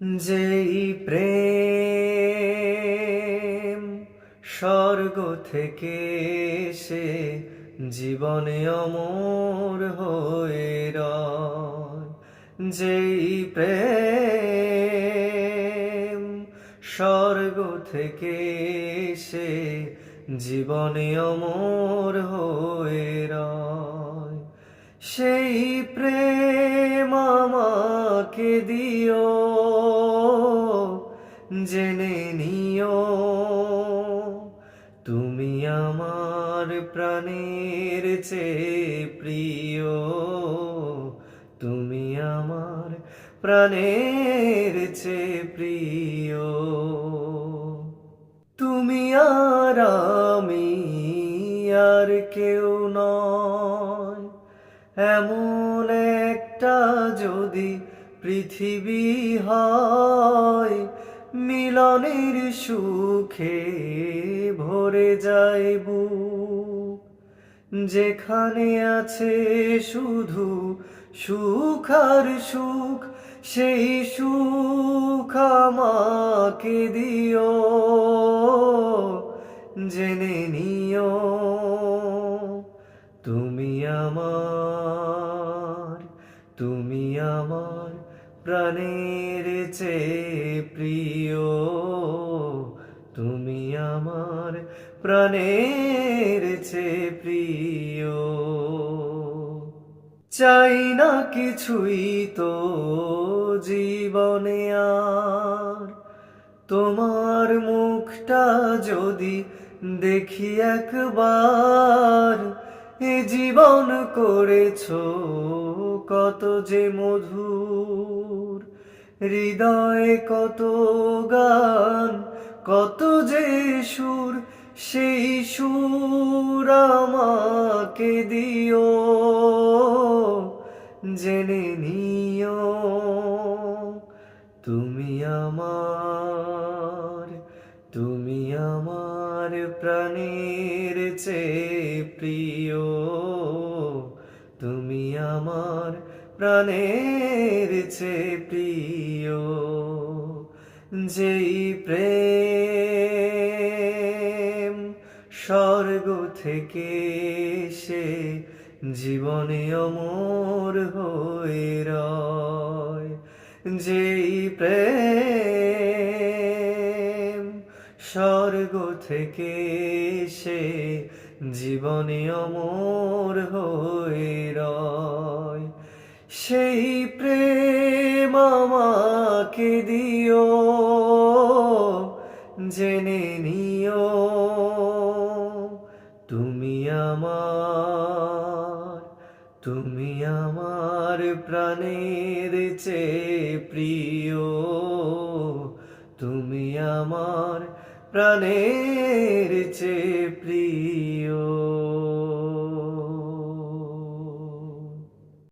যেই প্রেম স্বর্গ থেকে এসে জীবনে অমর হয়ে রয়, যেই প্রেম স্বর্গ থেকে এসে জীবনে অমর হয়ে রয়, সেই প্রেম আমাকে দিও, জেনে নিও তুমি আমার প্রাণের চেয়ে প্রিয়, তুমি আমার প্রাণের চেয়ে প্রিয়। তুমি আর আমি আর কেউ নয়, এমন একটা যদি পৃথিবী হয়, মিলনের সুখে ভরে যায় বুক, যেখানে আছে শুধু সুখ আর সুখ, সেই সুখ আমাকে দিও, জেনে নিও তুমি আমার, তুমি আমার প্রাণের চেয়ে প্রিয়, তুমি আমার প্রাণের চেয়ে প্রিয়। চাই না কিছুই তো জীবনে আর, তোমার মুখটা যদি দেখি একবার, এ জীবন করেছো কত যে মধুর, হৃদয়ে কত গান, কত যে সুর, সেই সুর আমাকে দিও, জেনে নিও তুমি আমার, তুমি আমার প্রাণের চেয়ে প্রিয়, তুমি আমার প্রাণের চেয়ে প্রিয়। যেই প্রেম স্বর্গ থেকে এসে জীবনে অমর হয়ে রয়, যেই প্রেম স্বর্গ থেকে এসে জীবনে অমর হয়ে রয়, সেই প্রেম আমাকে দিও, জেনে নিও তুমি আমার, তুমি আমার প্রাণের চেয়ে প্রিয়, তুমি আমার প্রাণের চেয়ে প্রিয়।